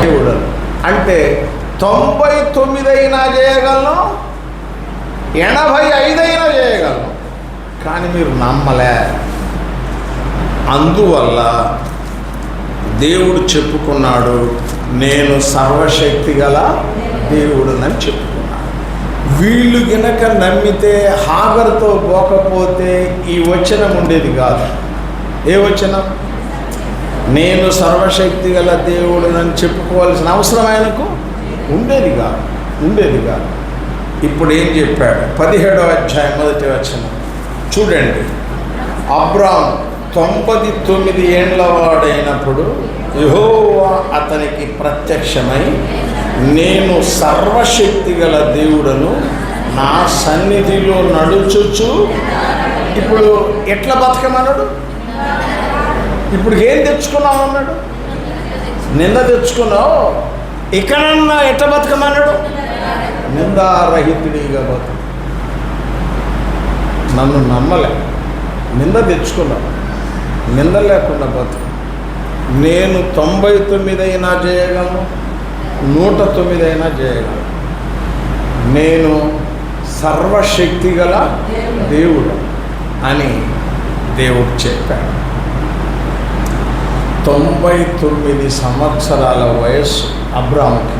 దేవుడు అంటే 99 అయినా చేయగలను, 85 అయినా చేయగలను, కానీ మీరు నమ్మలే. అందువల్ల దేవుడు చెప్పుకున్నాడు, నేను సర్వశక్తి గల దేవుడునని చెప్పుకున్నాడు. వీళ్ళు గనక నమ్మితే హాగరుతో పోకపోతే ఈ వచనం ఉండేది కాదు. ఏ వచనం? నేను సర్వశక్తి గల దేవుడునని చెప్పుకోవాల్సిన అవసరం ఆయనకు ఉండేది కాదు. ఇప్పుడు ఏం చెప్పాడు? 17వ అధ్యాయం 1వ వచనం చూడండి. అబ్రాము 99 ఏండ్ల వాడైనప్పుడు యెహోవా అతనికి ప్రత్యక్షమై, నేను సర్వశక్తి గల దేవుడను, నా సన్నిధిలో నడుచుచు. ఇప్పుడు ఎట్లా బతకమన్నాడు? ఇప్పుడు ఏం తెచ్చుకున్నావు అన్నాడు? నింద తెచ్చుకున్నావు. ఇకనన్నా ఎట్లా బతకమన్నాడు? నిందారహితుడిగా బతుకు. నన్ను నమ్మలే, నింద తెచ్చుకున్నావు, నింద లేకుండా బతుకు. నేను 99 అయినా చేయగలను, 109 అయినా చేయగలను. నేను సర్వశక్తి గల దేవుడు అని దేవుడు చెప్పాడు. 99 సంవత్సరాల వయస్సు అబ్రాముకి,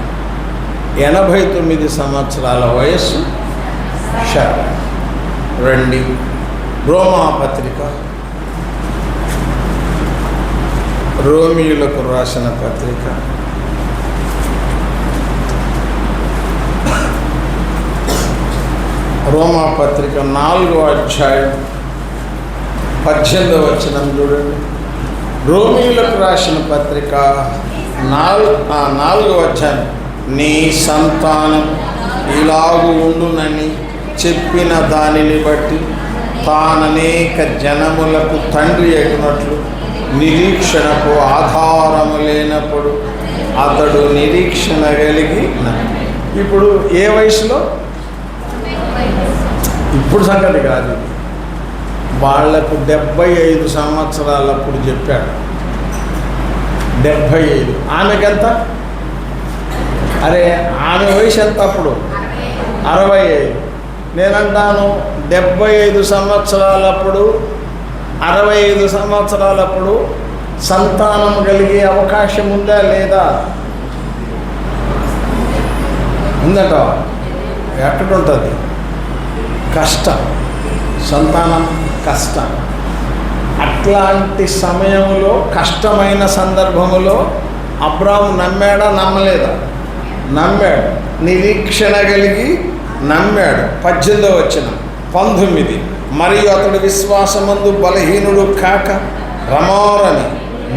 89 సంవత్సరాల వయస్సు శారా. రండి, రోమాపత్రిక, రోమియులకు రాసిన పత్రిక, రోమాపత్రిక 4వ అధ్యాయం 18వ వచనం చూడండి. రోమియులకు రాసిన పత్రిక 4వ అధ్యాయం, నీ సంతానం ఇలాగు ఉండునని చెప్పిన దానిని బట్టి తాననేక జనములకు తండ్రి అయినట్లు నిరీక్షణకు ఆధారము లేనప్పుడు అతడు నిరీక్షణ కలిగి. ఇప్పుడు ఏ వయసులో? ఇప్పుడు సంగతి కాదు, వాళ్లకు 75 సంవత్సరాలప్పుడు చెప్పాడు. 75. ఆమెకెంత? అరే ఆమె వయసు ఎంత అప్పుడు? 65. నేనంటాను 75 సంవత్సరాలప్పుడు, 65 సంవత్సరాలప్పుడు సంతానం కలిగే అవకాశం ఉందా లేదా? ఉందట. ఎక్కడుంటుంది? కష్టం, సంతానం కష్టం. అట్లాంటి సమయంలో, కష్టమైన సందర్భములో అబ్రాము నమ్మాడా నమ్మలేదా? నమ్మాడు. నిరీక్షణ కలిగి నమ్మాడు. 18వ వచనం 19, మరియు అతడు విశ్వాసమందు బలహీనుడు కాక రమారని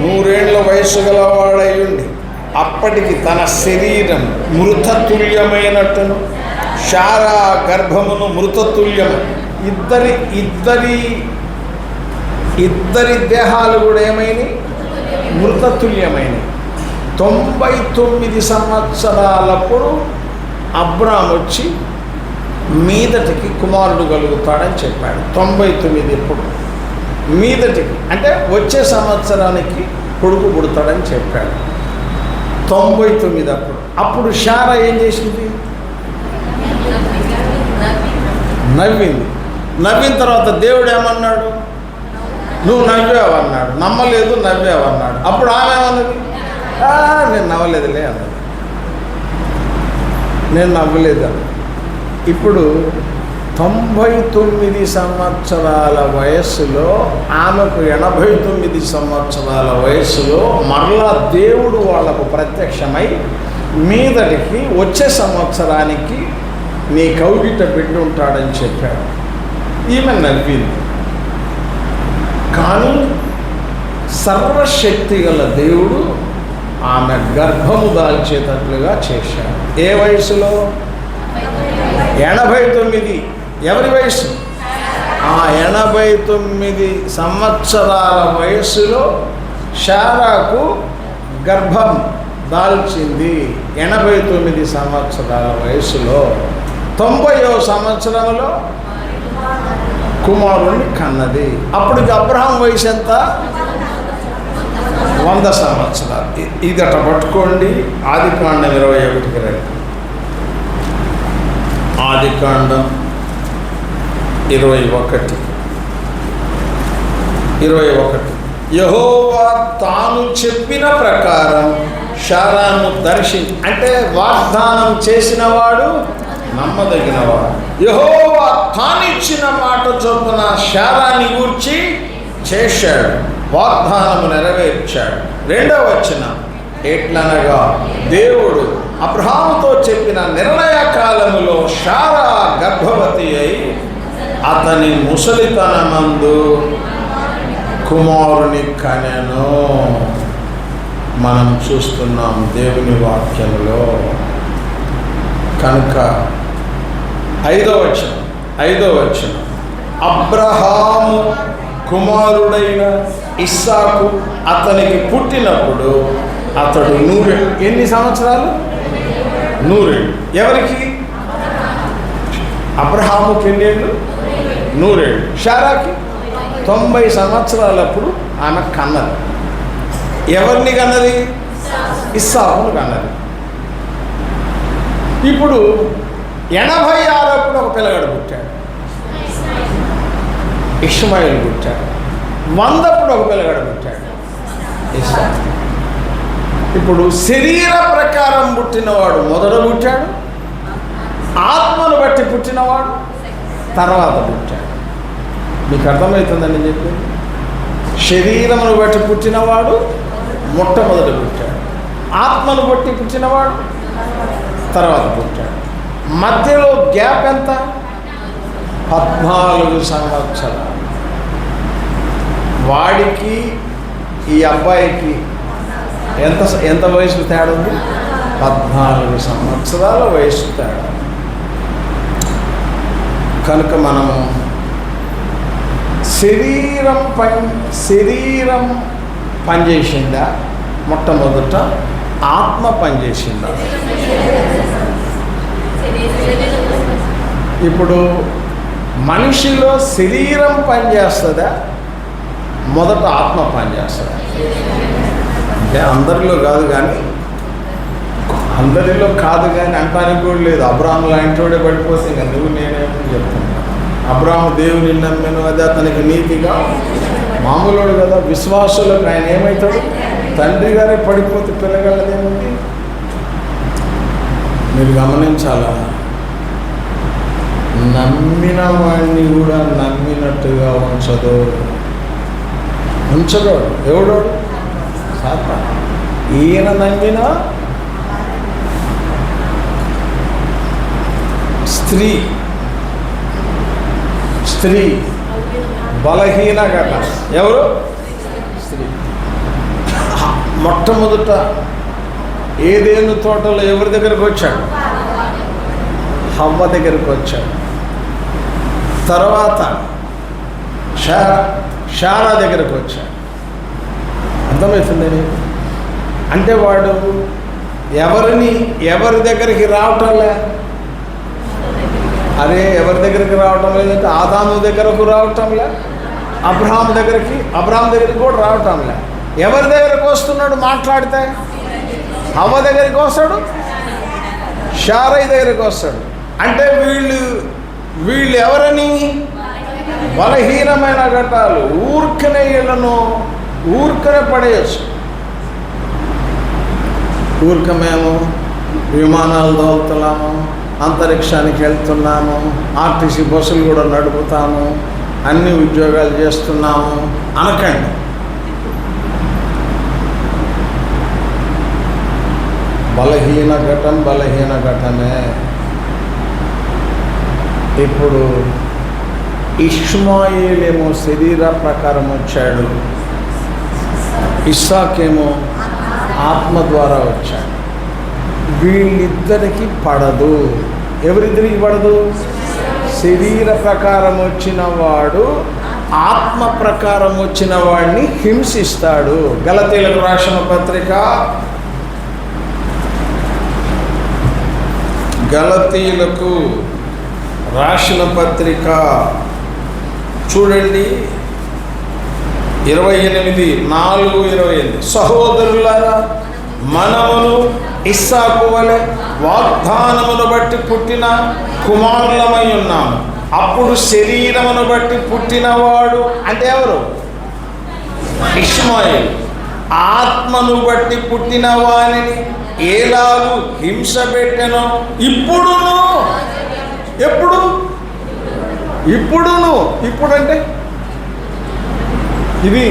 100 ఏండ్ల వయసు గలవాడయుండి అప్పటికి తన శరీరం మృతతుల్యమైనట్టును శారా గర్భమును మృతతుల్యము. ఇద్దరి దేహాలు కూడా ఏమైనాయి? మృతతుల్యమైనవి. 99 సంవత్సరాలప్పుడు అబ్రాము వచ్చి మీదటికి కుమారుడు కలుగుతాడని చెప్పాడు. 99 ఎప్పుడు? మీదటికి అంటే వచ్చే సంవత్సరానికి కొడుకు పుడతాడని చెప్పాడు. 99 అప్పుడు శారా ఏం చేసింది? నవ్వింది. నవ్విన తర్వాత దేవుడు ఏమన్నాడు? నువ్వు నవ్వావన్నాడు. నమ్మలేదు, నవ్వావన్నాడు. అప్పుడు ఆమె ఏమన్నది? నేను నవ్వలేదులే అన్నది. నేను నవ్వలేదు అన్నది. ఇప్పుడు 99 సంవత్సరాల వయస్సులో, ఆమెకు 89 సంవత్సరాల వయస్సులో మరలా దేవుడు వాళ్లకు ప్రత్యక్షమై మీదటికి వచ్చే సంవత్సరానికి నీ కౌగిట బిడ్డ ఉంటాడని చెప్పాడు. ఈమె నవ్వింది. కానీ సర్వశక్తి గల దేవుడు ఆమె గర్భము దాల్చేటట్లుగా చేశాడు. ఏ వయసులో? 89. ఎవరి వయసు? 89 సంవత్సరాల వయస్సులో శారాకు గర్భం దాల్చింది. 89 సంవత్సరాల వయసులో 90వ సంవత్సరంలో కుమారుణ్ణి కన్నది. అప్పటికి అబ్రహాం వయసు ఎంత? 100 సంవత్సరాలు. ఇదట పట్టుకోండి. ఆదికాండం 21కి రండి. ఆదికాండం 21. యెహోవా తాను చెప్పిన ప్రకారం శారాను అంటే వాగ్దానం చేసిన వాడు నమ్మదగినవాడు. యెహోవా తానిచ్చిన మాట చొప్పున శారాని గూర్చి చేశాడు, వాగ్దానము నెరవేర్చాడు. 2వ వచనం, ఎట్లనగా దేవుడు అబ్రహాముతో చెప్పిన నిర్ణయ కాలములో శారా గర్భవతి అయి అతని ముసలితనమందు కుమారుని కనెను. మనం చూస్తున్నాం దేవుని వాక్యంలో. కనుక 5వ వచనం, అబ్రహాము కుమారుడైన ఇస్సాకు అతనికి పుట్టినప్పుడు అతడు 100. ఎన్ని సంవత్సరాలు? 100. ఎవరికి? అబ్రహాముకి ఎన్ని ఏళ్ళు? 100. శారాకి 90 సంవత్సరాలప్పుడు ఆమె కన్నది. ఎవరిని కన్నది? ఇస్సాకును కన్నది. ఇప్పుడు 86 ఒక పిల్లగాడు పుట్టాడు, ఇష్మాయిల్ పుట్టాడు. 100 ఒక పిల్లగాడు పుట్టాడు, ఇస్సాకు. ఇప్పుడు శరీర ప్రకారం పుట్టినవాడు మొదట పుట్టాడు, ఆత్మను బట్టి పుట్టినవాడు తర్వాత పుట్టాడు. మీకు అర్థమవుతుందని చెప్పి, శరీరమును బట్టి పుట్టినవాడు మొట్టమొదట పుట్టాడు, ఆత్మను బట్టి పుట్టినవాడు తర్వాత పుట్టాడు. మధ్యలో గ్యాప్ ఎంత? 14 సంవత్సరాలు. వాడికి ఈ అబ్బాయికి ఎంత వయసు తేడా ఉంది? 14 సంవత్సరాల వయసు తేడా. కనుక మనము శరీరం పనిచేసిందా? మొట్టమొదట ఆత్మ పనిచేసిందా? ఇప్పుడు మనిషిలో శరీరం పనిచేస్తుందా? మొదట ఆత్మ పనిచేస్తుందా? అంటే అందరిలో కాదు కానీ అంటానికి కూడా లేదు. అబ్రాహాము లాంటి వాడే పడిపోతే ఇంకా నువ్వు నేనేమో చెప్తున్నా. అబ్రాహాము దేవుని నమ్మెను, అది అతనికి నీతిగా. మామూలుడు కదా, విశ్వాసులకు ఆయన ఏమవుతాడు? తండ్రి గారే పడిపోతే పిల్లగాళ్ళదేముంది? మీరు గమనించాలా, నమ్మిన వాడిని కూడా నమ్మినట్టుగా ఉంచడు. ఎవడో సాతాను. ఈయన నమ్మిన స్త్రీ బలహీన గట. ఎవరు? స్త్రీ. మొట్టమొదట ఏదేను తోటలో ఎవరి దగ్గరకు వచ్చాడు? హవ్వ దగ్గరకు వచ్చాడు. తర్వాత శారా దగ్గరకు వచ్చాడు. అర్థమవుతుందని అంటే వాడు ఎవరి దగ్గరికి రావటంలే. అరే ఎవరి దగ్గరికి రావటం లేదంటే ఆదాము దగ్గరకు రావటంలే, అబ్రహాం దగ్గరికి కూడా రావటంలే. ఎవరి దగ్గరకు వస్తున్నాడు మాట్లాడితే? హవ్వ దగ్గరికి వస్తాడు, శారై దగ్గరికి వస్తాడు. అంటే వీళ్ళు ఎవరని? బలహీనమైన ఘటాలు. ఊరికనే పడేయచ్చు. మేము విమానాలు తోలుతున్నాము, అంతరిక్షానికి వెళ్తున్నాము, ఆర్టీసీ బస్సులు కూడా నడుపుతాము, అన్ని ఉద్యోగాలు చేస్తున్నాము అనకండి. బలహీన ఘటమే. ఇప్పుడు ఇష్మాయేలేమో శరీర ప్రకారం వచ్చాడు, ఇస్సాకేమో ఆత్మ ద్వారా వచ్చాడు. వీళ్ళిద్దరికి పడదు. ఎవరిద్దరికి పడదు? శరీర ప్రకారం వచ్చిన వాడు ఆత్మ ప్రకారం వచ్చిన వాడిని హింసిస్తాడు. గలతీయులకు రాసిన పత్రిక, గలతీయులకు రాసిన పత్రిక చూడండి, 28:4-28 సహోదరులారా, మనమును ఇస్సాకు వలె వాగ్దానమును బట్టి పుట్టిన కుమారులమై ఉన్నాము. అప్పుడు శరీరమును బట్టి పుట్టినవాడు అంటే ఎవరు? ఇష్మాయేలు. ఆత్మను బట్టి పుట్టిన వానిని ఏలాగు హింస పెట్టెనో ఇప్పుడును. ఎప్పుడు? ఇప్పుడును. ఇప్పుడంటే ఇది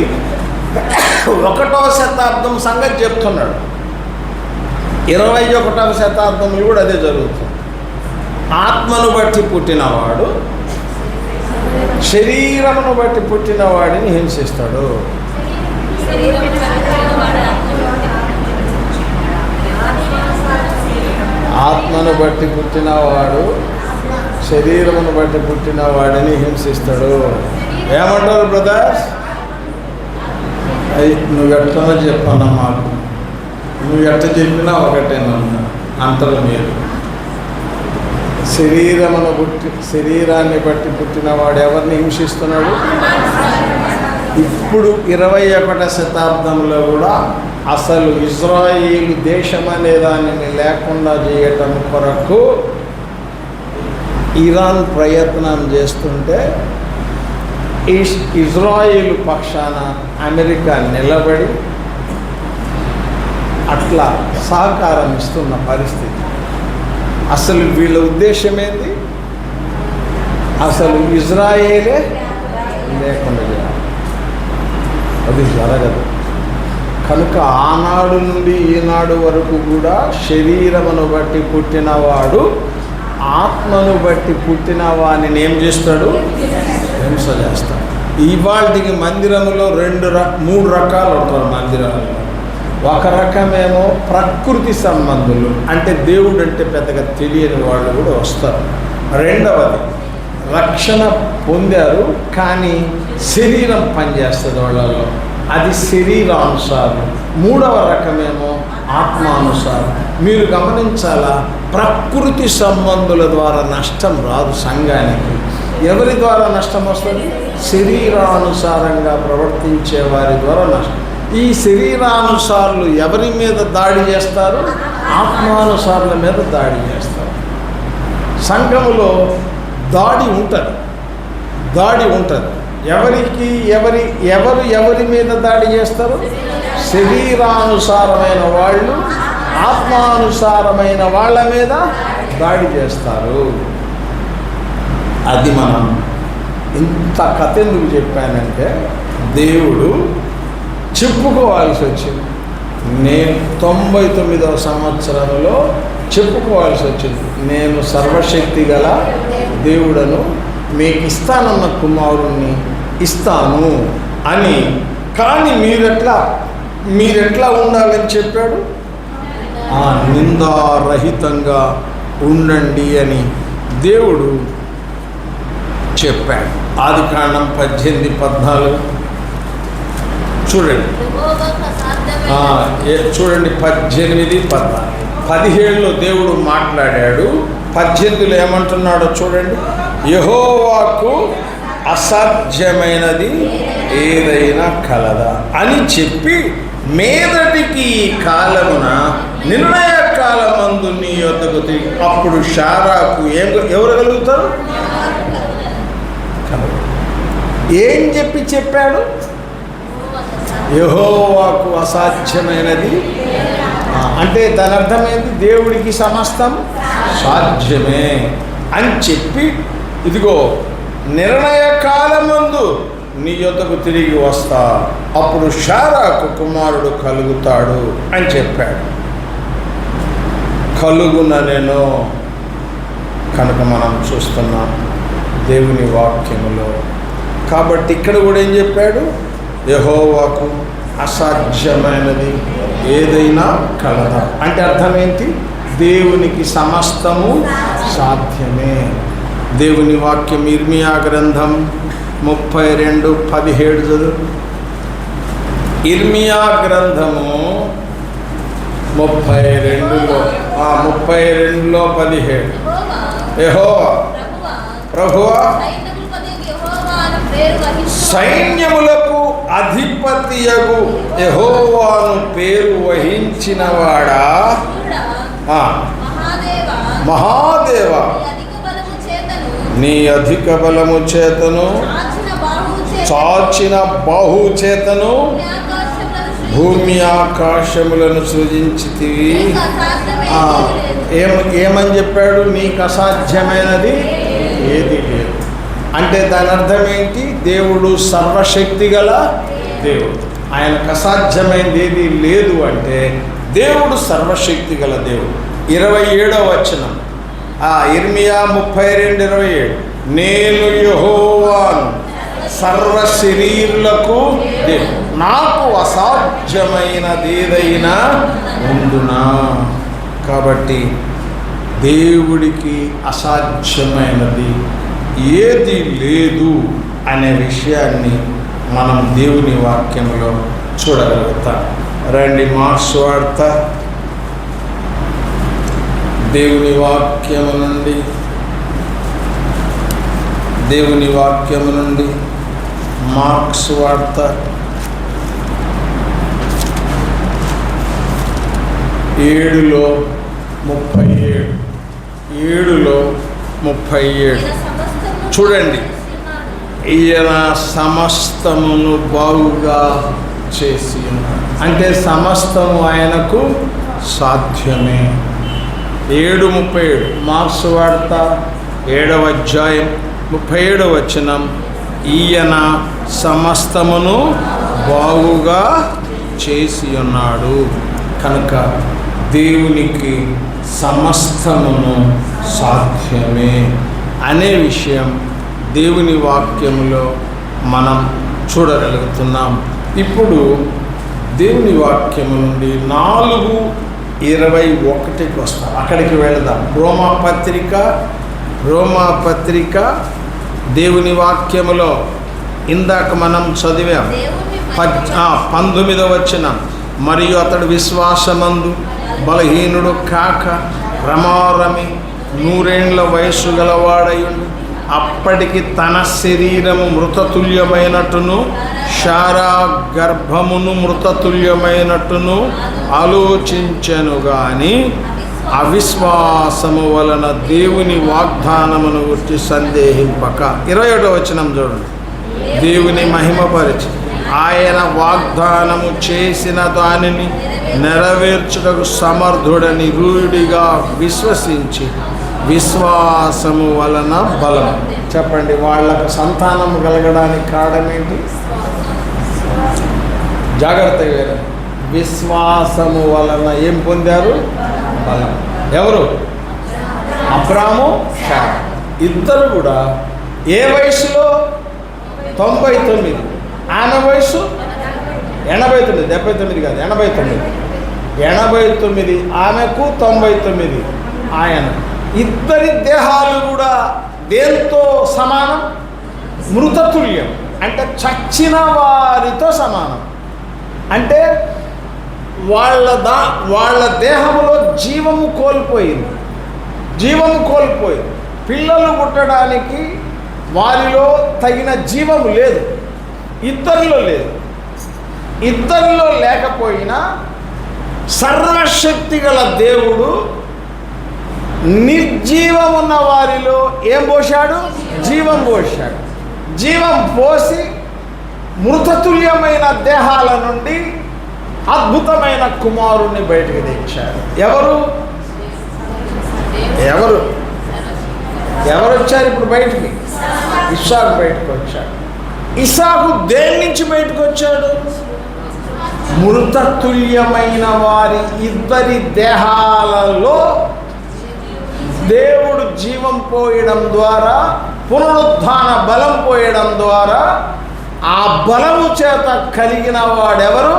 1వ శతాబ్దం సంగతి చెప్తున్నాడు. 21వ శతాబ్దంలో కూడా అదే జరుగుతుంది. ఆత్మను బట్టి పుట్టినవాడు శరీరమును బట్టి పుట్టిన వాడిని హింసిస్తాడు. ఆత్మను బట్టి పుట్టినవాడు శరీరమును బట్టి పుట్టిన వాడిని హింసిస్తాడు. ఏమంటారు బ్రదర్స్? నువ్వు ఎట్లా చెప్పాను మాకు, నువ్వు ఎట్ట చెప్పినా ఒకటేనన్నా అంతలో మీరు. శరీరాన్ని బట్టి పుట్టిన వాడు ఎవరిని హింసిస్తున్నాడు? ఇప్పుడు 21వ శతాబ్దంలో కూడా అసలు ఇజ్రాయేలు దేశం అనే దానిని లేకుండా చేయటం కొరకు ఇరాన్ ప్రయత్నం చేస్తుంటే ఇజ్రాయేలు పక్షాన అమెరికా నిలబడి అట్లా సహకారం ఇస్తున్న పరిస్థితి. అసలు వీళ్ళ ఉద్దేశం ఏంది? అసలు ఇజ్రాయేలే లేకుండా చేయాలి. అది జరగదు. కనుక ఆనాడు నుండి ఈనాడు వరకు కూడా శరీరమును బట్టి పుట్టినవాడు ఆత్మను బట్టి పుట్టిన వాడిని ఏం చేస్తాడు? హింస చేస్తాడు. ఇవాళకి మందిరంలో 3 రకాలు ఉంటారు మందిరాల్లో. ఒక రకమేమో ప్రకృతి సంబంధులు, అంటే దేవుడు అంటే పెద్దగా తెలియని వాళ్ళు కూడా వస్తారు. రెండవది రక్షణ పొందారు కానీ శరీరం పనిచేస్తుంది వాళ్ళలో, అది శరీరానుసారం. మూడవ రకమేమో ఆత్మానుసారం. మీరు గమనించాలా, ప్రకృతి సంబంధుల ద్వారా నష్టం రాదు సంఘానికి. ఎవరి ద్వారా నష్టం వస్తుంది? శరీరానుసారంగా ప్రవర్తించే వారి ద్వారా నష్టం. ఈ శరీరానుసారులు ఎవరి మీద దాడి చేస్తారు? ఆత్మానుసారుల మీద దాడి చేస్తారు. సంఘములో దాడి ఉంటుంది. ఎవరి మీద దాడి చేస్తారు? శరీరానుసారమైన వాళ్ళు ఆత్మానుసారమైన వాళ్ళ మీద దాడి చేస్తారు. అది మనం ఇంత కథ ఎందుకు చెప్పానంటే, దేవుడు చెప్పుకోవాల్సి వచ్చింది. నేను 99వ సంవత్సరంలో చెప్పుకోవాల్సి వచ్చింది, నేను సర్వశక్తి గల దేవుడను, మీకు ఇస్తానన్న కుమారుణ్ణి ఇస్తాను అని. కానీ మీరెట్లా ఉండాలని చెప్పాడు? నిందారహితంగా ఉండండి అని దేవుడు చెప్పాడు. ఆదికాండం 18:14 చూడండి. 18:14 17లో దేవుడు మాట్లాడాడు. 18లో ఏమంటున్నాడో చూడండి. యెహోవాకు అసాధ్యమైనది ఏదైనా కలదా అని చెప్పి, మీదటికి ఈ కాలమున నిర్ణయ కాలమందు నీ యొద్దకు తిరిగి. అప్పుడు శారాకు ఎవరు కలుగుతారు? ఏం చెప్పాడు? యెహోవాకు అసాధ్యమైనది అంటే దాని అర్థమైంది, దేవుడికి సమస్తం సాధ్యమే అని చెప్పి, ఇదిగో నిర్ణయ కాలమందు నీ యొద్దకు తిరిగి వస్తా, అప్పుడు శారాకు కుమారుడు కలుగుతాడు అని చెప్పాడు. కలుగుననెను. కనుక మనం చూస్తున్నాం దేవుని వాక్యములో. కాబట్టి ఇక్కడ కూడా ఏం చెప్పాడు? యెహోవాకు అసాధ్యమైనది ఏదైనా కలదా అంటే అర్థం ఏంటి? దేవునికి సమస్తము సాధ్యమే. దేవుని వాక్యం ఇర్మియా గ్రంథం 32:17 చదువు. ఇర్మియా గ్రంథము 32:17 యెహోవా ప్రభువా సైన్యములకు అధిపతియగు యెహోవాను పేరు వహించినవాడా, మహాదేవ, నీ అధిక బలము చేతను చాచిన బాహు చేతను భూమి ఆకాశములను సృజించితివి. ఏమని చెప్పాడు? నీకు అసాధ్యమైనది ఏది లేదు. అంటే దాని అర్థం ఏంటి? దేవుడు సర్వశక్తి గల దేవుడు, ఆయనకు అసాధ్యమైనది ఏది లేదు. అంటే దేవుడు సర్వశక్తి గల దేవుడు. 27వ వచనం, ఇర్మియా 32:27, నేను యెహోవాను సర్వ శరీరులకు దేవుడు, నాకు అసాధ్యమైనదేదైనా ఉండునా. కాబట్టి దేవుడికి అసాధ్యమైనది ఏది లేదు అనే విషయాన్ని మనం దేవుని వాక్యంలో చూడగలుగుతాం. రండి, మార్క్స్ వార్త దేవుని వాక్యము నుండి మార్క్స్ వార్త 7:37 చూడండి. ఈయన సమస్తమును బాగుగా చేసి ఉన్నాడు. అంటే సమస్తము ఆయనకు సాధ్యమే. 7:37 మార్క్స్ వార్త 7వ అధ్యాయం 37వ వచనం, ఈయన సమస్తమును బాగుగా చేసి ఉన్నాడు. కనుక దేవునికి సమస్తమును సాధ్యమే అనే విషయం దేవుని వాక్యంలో మనం చూడగలుగుతున్నాం. ఇప్పుడు దేవుని వాక్యము నుండి 4:21 వస్తాం. అక్కడికి వెళదాం. రోమాపత్రిక దేవుని వాక్యములో ఇందాక మనం చదివాం 19వ వచనం, మరియు అతడు విశ్వాసమందు బలహీనుడు కాక రమారమి 100 ఏండ్ల వయస్సు గలవాడయుండు. అప్పటికి తన శరీరము మృతతుల్యమైనట్టును శారా గర్భమును మృతతుల్యమైనట్టును ఆలోచించెను గాని అవిశ్వాసము వలన దేవుని వాగ్దానమును గురించి సందేహింపక. 21వ వచనం చూడండి. దేవుని మహిమపరిచి ఆయన వాగ్దానము చేసిన దానిని నెరవేర్చుటకు సమర్థుడని రూఢిగా విశ్వసించి విశ్వాసము వలన బలం. చెప్పండి, వాళ్ళకు సంతానం కలగడానికి కారణం ఏంటి? జాగ్రత్తగా, విశ్వాసము వలన ఏం పొందారు? బలం. ఎవరు? అబ్రాము, శారా. ఇద్దరు కూడా ఏ వయసులో? 99. ఆమె వయసు 89, 79 కాదు, 89. 89 ఆమెకు, 99 ఆయన. ఇద్దరి దేహాలు కూడా దేంతో సమానం? మృతతుల్యం. అంటే చచ్చిన వారితో సమానం. అంటే వాళ్ళ దేహంలో జీవము కోల్పోయింది. పిల్లలు పుట్టడానికి వారిలో తగిన జీవము లేదు. ఇద్దరిలో లేదు. ఇద్దరిలో లేకపోయినా సర్వశక్తి గల దేవుడు నిర్జీవమున్న వారిలో ఏం పోశాడు? జీవం పోశాడు. జీవం పోసి మృతతుల్యమైన దేహాల నుండి అద్భుతమైన కుమారుణ్ణి బయటకు తెచ్చాడు. ఎవరు వచ్చారు ఇప్పుడు బయటికి? ఇస్సాకు బయటకు వచ్చాడు. ఇస్సాకు దేని నుంచి బయటకు వచ్చాడు? మృతతుల్యమైన వారి ఇద్దరి దేహాలలో దేవుడు జీవం పోయడం ద్వారా, పునరుద్ధాన బలం పోయడం ద్వారా ఆ బలము చేత కలిగిన వాడెవరు?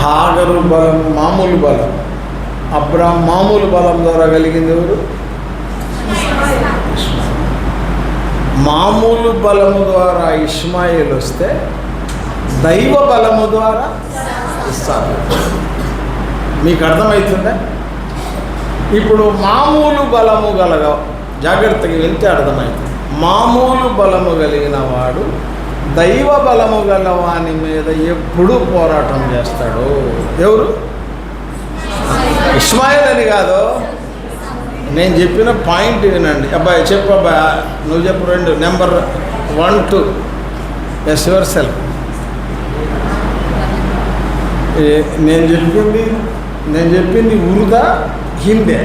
హాగరు బలం మామూలు బలం, అబ్రాం మామూలు బలం ద్వారా కలిగింది ఎవరు? మామూలు బలము ద్వారా ఇష్మాయేల్ వస్తే దైవ బలము ద్వారా ఇస్సాకు. మీకు అర్థమవుతుందా? ఇప్పుడు మామూలు బలము గలగా జాగ్రత్తగా వెళ్తే అర్థమవుతుంది. మామూలు బలము కలిగిన వాడు దైవ బలము గల వాని మీద ఎప్పుడు పోరాటం చేస్తాడు. ఎవరు? ఇష్మాయిల్ అని కాదు, నేను చెప్పిన పాయింట్ వినండి. అబ్బాయి చెప్పు, అబ్బాయి నువ్వు చెప్పు. 2 నెంబర్ 1 2 ఎస్ యువర్ సెల్ఫ్. నేను చెప్పింది ఉరుదా హిందే?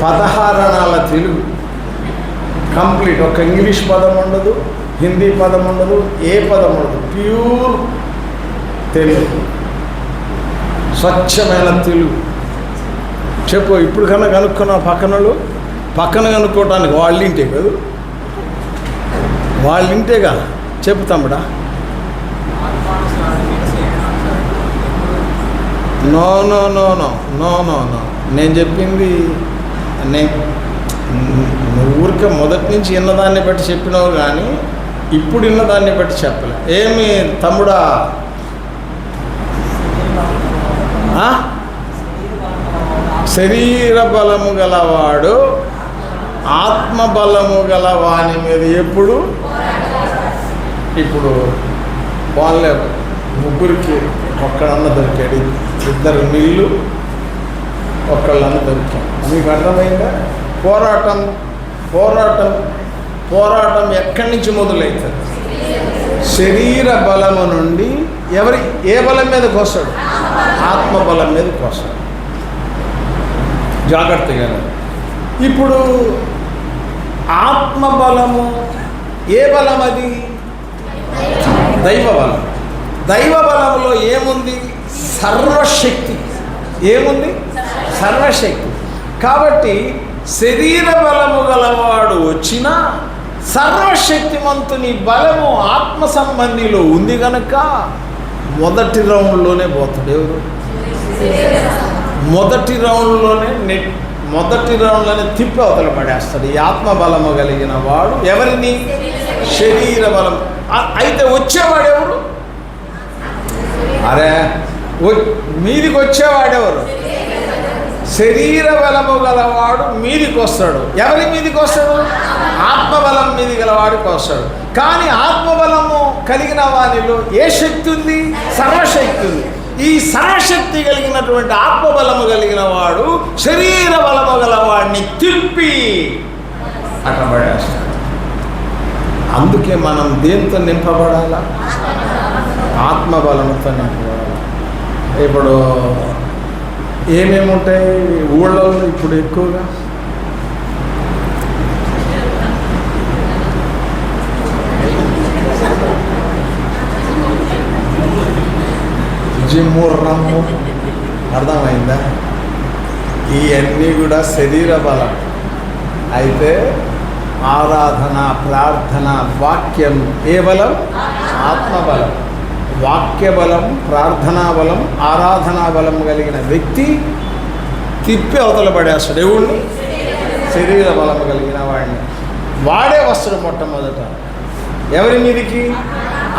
16 అణాల తెలుగు కంప్లీట్. ఒక ఇంగ్లీష్ పదం ఉండదు, హిందీ పదం ఉండదు, ఏ పదం ఉండదు, ప్యూర్ తెలుగు, స్వచ్ఛమైన తెలుగు. చెప్పు. ఇప్పుడు కన్నా కనుక్కున్న పక్కన కనుక్కోవటానికి వాళ్ళింటే కాదు, వాళ్ళింటేగా. చెప్పు తమ్ముడా. No no no no no no no నేను చెప్పింది నువ్వు ఊరికే మొదటి నుంచి విన్నదాన్ని బట్టి చెప్పినావు కానీ ఇప్పుడు విన్నదాన్ని బట్టి చెప్పలే. ఏమి తమ్ముడా? శరీర బలము గలవాడు ఆత్మబలము గల వాని మీద ఎప్పుడు. ఇప్పుడు వాళ్ళే ముగ్గురికి ఒక్కడన్న దొరికాడు, 2 నీళ్ళు ఒక్కళ్ళన్న దొరికాడు. మీకు అర్థమైందా? పోరాటం ఎక్కడి నుంచి మొదలవుతుంది? శరీర బలము నుండి ఏ బలం మీదకి వస్తాడు? ఆత్మబలం మీదకి వస్తాడు. జాగ్రత్తగా. ఇప్పుడు ఆత్మబలము ఏ బలం? అది దైవ బలం. దైవ బలంలో ఏముంది? సర్వశక్తి. ఏముంది? సర్వశక్తి. కాబట్టి శరీర బలము గలవాడు వచ్చినా సర్వశక్తిమంతుని బలము ఆత్మ సంబంధిలో ఉంది కనుక మొదటి రౌండ్లోనే పోతాడు. ఎవరు? మొదటి రౌండ్లోనే తిప్పి అవతల పడేస్తాడు. ఈ ఆత్మబలము కలిగిన వాడు ఎవరిని? శరీర బలం. అయితే వచ్చేవాడు ఎవరు? అరే మీదికి వచ్చేవాడెవరు? శరీర బలము గలవాడు మీదికి వస్తాడు. ఎవరి మీదికి వస్తాడు? ఆత్మబలం మీది గలవాడికి వస్తాడు. కానీ ఆత్మబలము కలిగిన వానిలో ఏ శక్తి ఉంది? సర్వశక్తి ఉంది. ఈ సర్వశక్తి కలిగినటువంటి ఆత్మబలము కలిగిన వాడు శరీర బలము గలవాడిని తిప్పి అట్టబడేస్తాడు. అందుకే మనం దేంతో నింపబడాలా? ఆత్మబలంతో నింపబడాలి. ఇప్పుడు ఏమేమి ఉంటాయి ఊళ్ళలో ఇప్పుడు ఎక్కువగా? జిమ్ము, రమ్ము. అర్థమైందా? ఇవన్నీ కూడా శరీర బలం. అయితే ఆరాధన, ప్రార్థన, వాక్యం ఏ బలం? ఆత్మబలం. వాక్య బలం, ప్రార్థనా బలం, ఆరాధనా బలం కలిగిన వ్యక్తి తిప్పి అవతల పడేస్తాడు. ఎవడిని? శరీర బలం కలిగిన వాడిని. వాడే వస్తాడు మొట్టమొదట. ఎవరి మీదికి?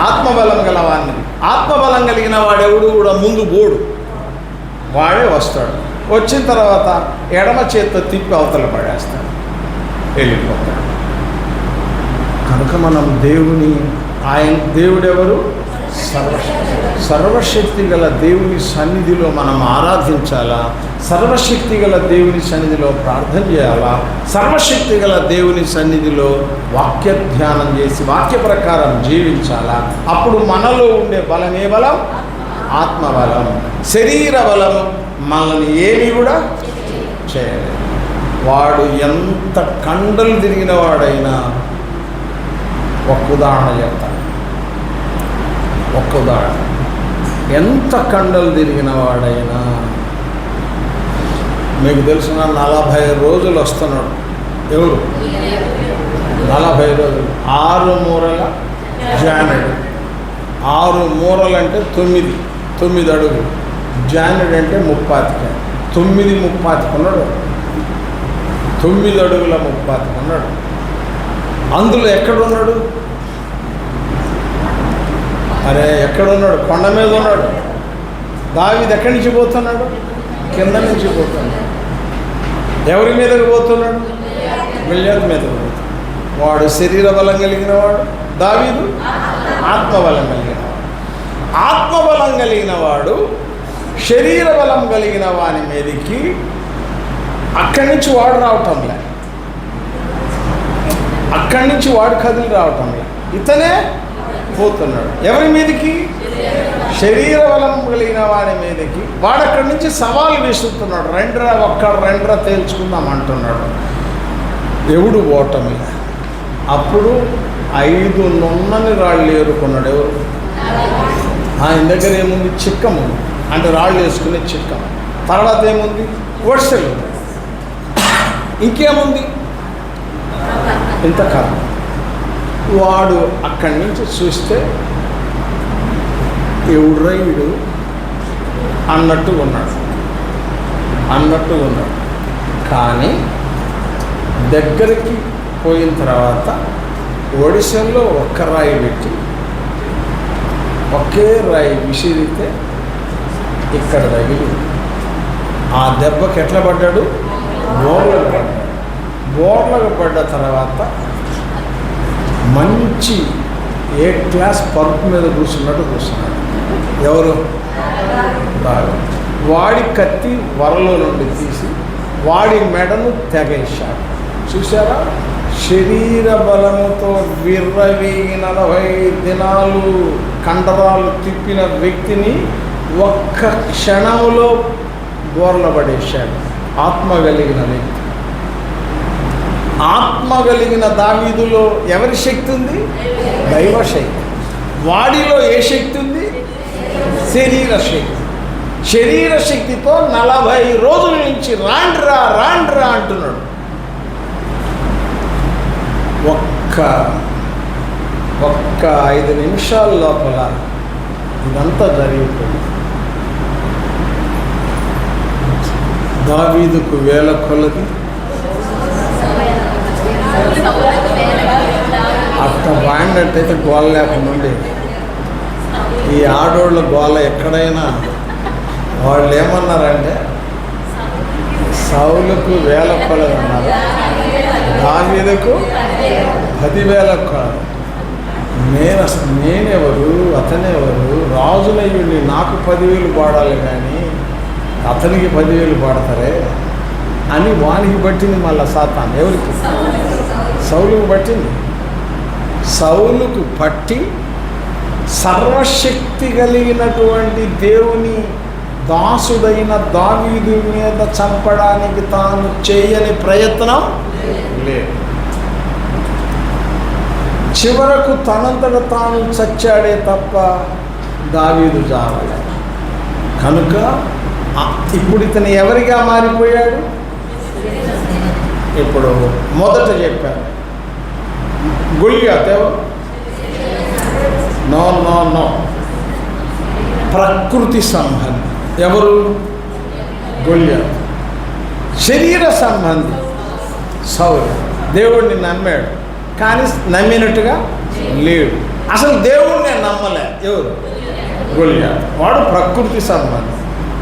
ఆత్మబలం గల వాడిని. ఆత్మబలం కలిగిన వాడెవడు కూడా ముందు పోడు, వాడే వస్తాడు. వచ్చిన తర్వాత ఎడమ చేత్తో తిప్పి అవతల పడేస్తాడు, వెళ్ళిపోతాడు. కనుక మనం దేవుడెవరు? సర్వశక్తి గల దేవుని సన్నిధిలో మనం ఆరాధించాలా? సర్వశక్తి గల దేవుని సన్నిధిలో ప్రార్థన చేయాలా? సర్వశక్తి గల దేవుని సన్నిధిలో వాక్య ధ్యానం చేసి వాక్య ప్రకారం జీవించాలా? అప్పుడు మనలో ఉండే బలం ఏ బలం? ఆత్మబలం. శరీర బలం మనల్ని ఏమి కూడా చేయలేదు. వాడు ఎంత కండలు తిరిగిన వాడైనా ఒక్క ఉదాహరణ చెప్తాను. ఎంత కండలు తిరిగిన వాడైనా, మీకు తెలిసిన 40 రోజులు వస్తున్నాడు. ఎవరు? 40 రోజులు. 6 మూరల జానుడు. 6 మూరలు అంటే 9 అడుగులు. జానుడు అంటే 35. 9 35 ఉన్నాడు. 9 అడుగుల 35 ఉన్నాడు. అందులో ఎక్కడున్నాడు? అరే ఎక్కడున్నాడు? కొండ మీద ఉన్నాడు. దావీదు ఎక్కడి నుంచి పోతున్నాడు? కింద నుంచి పోతున్నాడు. ఎవరి మీదకి పోతున్నాడు? గొల్యాతు మీద పోతుంది. వాడు శరీర బలం కలిగిన వాడు, దావీదు ఆత్మబలం కలిగిన వాడు. ఆత్మబలం కలిగిన వాడు శరీర బలం కలిగిన వాని మీదకి అక్కడి నుంచి వాడు రావటంలే, అక్కడి నుంచి వాడు కదిలి రావటంలే, ఇతనే పోతున్నాడు. ఎవరి మీదకి? శరీర బలం కలిగిన వాడి మీదకి. వాడు అక్కడి నుంచి సవాలు విసురుతున్నాడు. రెండ్రా తేల్చుకుందాం అంటున్నాడు. ఎవడు ఓటమి? అప్పుడు 5 నున్నని రాళ్ళు ఏరుకున్నాడు. ఎవరు? ఆయన దగ్గర ఏముంది? చిక్కము, అంటే రాళ్ళు వేసుకునే చిక్కం. తర్వాత ఏముంది? వరుసలు. ఇంకేముంది? ఇంతకాలం. వాడు అక్కడి నుంచి చూస్తే ఎవడ్రా వీడు అన్నట్టుగా ఉన్నాడు. కానీ దగ్గరికి పోయిన తర్వాత ఒడిశాలో ఒక్క రాయి పెట్టి ఒకే రాయి విసిరితే ఇక్కడ తగిలి ఆ దెబ్బకి ఎట్లా పడ్డాడు? బోర్లకు పడ్డాడు. బోర్లకు పడ్డ తర్వాత మంచి ఏ క్లాస్ పరుపు మీద కూర్చున్నాడు. ఎవరు? వాడి కత్తి వరలో నుండి తీసి వాడి మెడను తెగేశాడు. చూసారా? శరీర బలముతో విర్రవీగిన 40 దినాలు కండరాలు తిప్పిన వ్యక్తిని ఒక్క క్షణంలో బోర్ల పడేశాడు. ఆత్మ కలిగిన వ్యక్తి. ఆత్మ కలిగిన దావీదులో ఎవరి శక్తి ఉంది? దైవ శక్తి. వాడిలో ఏ శక్తి ఉంది? శరీర శక్తి. శరీర శక్తితో 40 రోజుల నుంచి రాండ్రా అంటున్నాడు. ఒక్క 5 నిమిషాల లోపల ఇదంతా జరుగుతుంది. దావీదుకు వేల కొలది, అట్ట బాడినట్టయితే గోల లేకుండా. ఈ ఆడోళ్ళ గోల ఎక్కడైనా వాళ్ళు ఏమన్నారంటే సౌలుకు వేల కొలది అన్నారు, దావీదుకు 10,000 కొలది. నేనెవరు, అతనెవరు? రాజులయ్యుండి నాకు 10,000 పాడాలి కానీ అతనికి 10,000 పాడతారే అని వానికి పట్టింది. మళ్ళా సాతాను ఎవరికి? సౌలుకు పట్టింది. సౌలుకు పట్టి సర్వశక్తి కలిగినటువంటి దేవుని దాసుడైన దావీదు మీద చంపడానికి తాను చేయని ప్రయత్నం లేదు. చివరకు తనంతట తాను చచ్చాడే తప్ప దావీదు చావలే. కనుక ఇప్పుడు ఇతను ఎవరిగా మారిపోయాడు? ఇప్పుడు మొదట చెప్పాను గొల్యాత్. నో ప్రకృతి సంబంధి. ఎవరు? గొల్యాత్. శరీర సంబంధి సౌలు. దేవుడిని నమ్మాడు కానీ నమ్మినట్టుగా లేడు. అసలు దేవుడిని నమ్మలే. ఎవరు? గొల్యాత్. వాడు ప్రకృతి సంబంధి.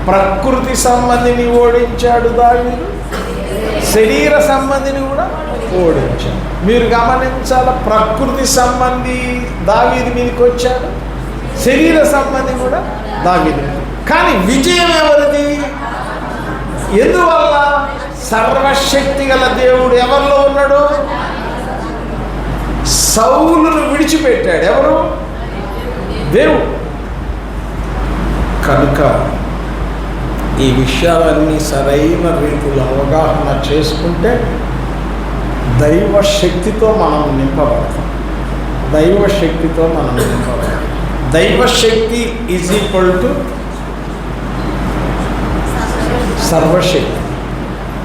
ప్రకృతి సంబంధిని ఓడించాడు దావీదు. శరీర సంబంధిని కూడా ఓడించాడు. మీరు గమనించాల, ప్రకృతి సంబంధి దావీదు మీదకి వచ్చాడు, శరీర సంబంధి కూడా దావీదు. కానీ విజయం ఎవరిది? ఎందువల్ల? సర్వశక్తి గల దేవుడు ఎవరిలో ఉన్నాడు? సౌలును విడిచిపెట్టాడు. ఎవరు? దేవుడు. కనుక ఈ విషయాలన్నీ సరైన రీతిలో అవగాహన చేసుకుంటే దైవ శక్తితో మనం నింపబడతాం. దైవశక్తితో మనం నింపబడతాం. దైవశక్తి ఈజ్ ఈక్వల్ టు సర్వశక్తి.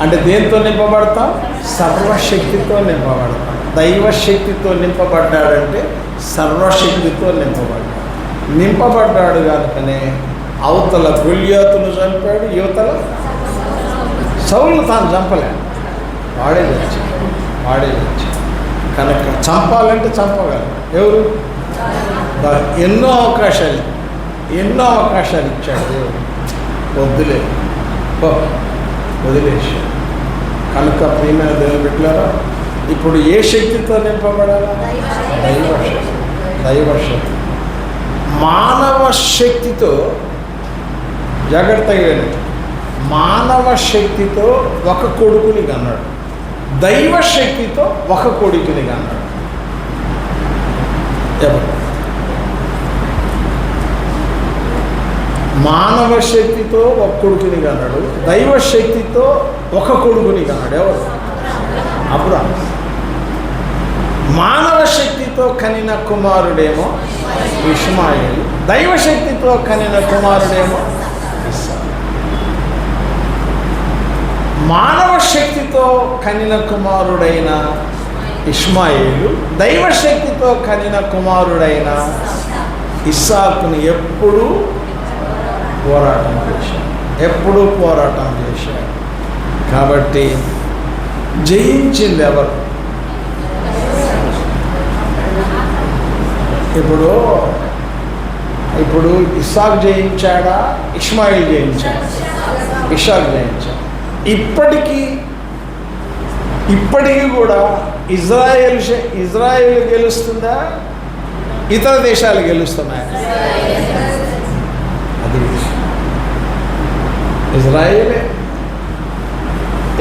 అంటే దేంతో నింపబడతాం? సర్వశక్తితో నింపబడతాం. దైవశక్తితో నింపబడ్డాడంటే సర్వశక్తితో నింపబడ్డాడు కనుకనే అవతల గొల్యాతును చంపాడు, యువతల సౌలును తాను చంపలేడు. వాడే చచ్చాడు. కనుక చంపాలంటే చంపగలరు. ఎవరు? ఎన్నో అవకాశాలు ఇచ్చాడు దేవుడు. వదిలేశాడు. కనుక ప్రియమైన దేవుని బిడ్డలారా, ఇప్పుడు ఏ శక్తితో నింపబడాలి? దైవశక్తి. దైవశక్తి. మానవ శక్తితో, జాగ్రత్తగా వినండి, మానవ శక్తితో ఒక కొడుకుని కన్నాడు, దైవ శక్తితో ఒక కొడుకుని కన్నాడు. ఎవరు? మానవ శక్తితో ఒక కొడుకుని కన్నాడు, దైవ శక్తితో ఒక కొడుకుని కన్నాడు. ఎవరు? అబ్రాహాము. మానవ శక్తితో కనిన కుమారుడేమో ఇష్మాయేలు, దైవ శక్తితో కనిన కుమారుడేమో ఇస్సాకు. మానవ శక్తితో కనిన కుమారుడైన ఇష్మాయేలు, దైవ శక్తితో కనిన కుమారుడైన ఇస్సాకుని ఎప్పుడూ పోరాటం చేశాడు, ఎప్పుడూ పోరాటం చేశాడు. కాబట్టి జయించింది ఎవరు? ఇప్పుడు ఇస్సాకు జయించాడా, ఇష్మాయిల్ జయించాడా? ఇస్సాకు జయించాడు. ఇప్పటికీ కూడా ఇజ్రాయేల్ గెలుస్తుందా, ఇతర దేశాలు గెలుస్తున్నాయా? అది ఇజ్రాయేలే.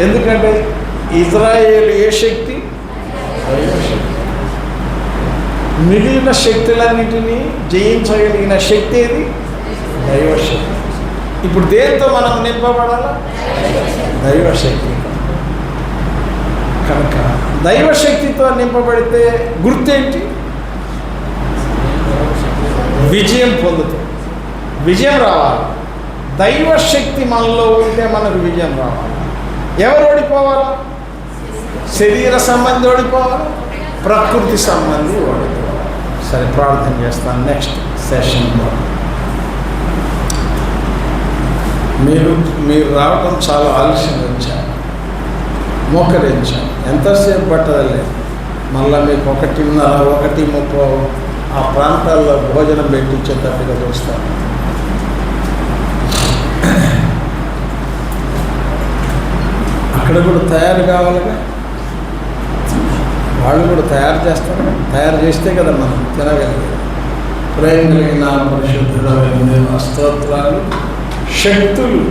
ఎందుకంటే ఇజ్రాయేల్ ఏ శక్తి? దైవశక్తి. మిగిలిన శక్తులన్నిటినీ జయించగలిగిన శక్తి ఏది? దైవశక్తి. ఇప్పుడు దేంతో మనం నింపబడాలా? దైవశక్తి. కనుక దైవశక్తితో నింపబడితే గుర్తేంటి? విజయం పొందుతాం, విజయం రావాలి. దైవశక్తి మనలో ఉంటే మనకు విజయం రావాలి. ఎవరు ఓడిపోవాలా? శరీర సంబంధి ఓడిపోవాలి, ప్రకృతి సంబంధి ఓడిపోవాలి. సరే, ప్రార్థన చేస్తాను. నెక్స్ట్ సెషన్లో మీరు రావడం చాలా ఆలస్యంగా వచ్చారు, మోకరించాను. ఎంతసేపు పట్టదలేదు. మళ్ళీ మీకు 1:30, 1:30 ఆ ప్రాంతాల్లో భోజనం పెట్టించేటట్టుగా చూస్తాను. అక్కడ కూడా తయారు కావాలిగా, వాళ్ళు కూడా తయారు చేస్తారు. తయారు చేస్తే కదా మనం తినగలిగేది. ప్రేమ కలిగిన పరిశుద్ధుడైన స్తోత్రాలు. శక్తులు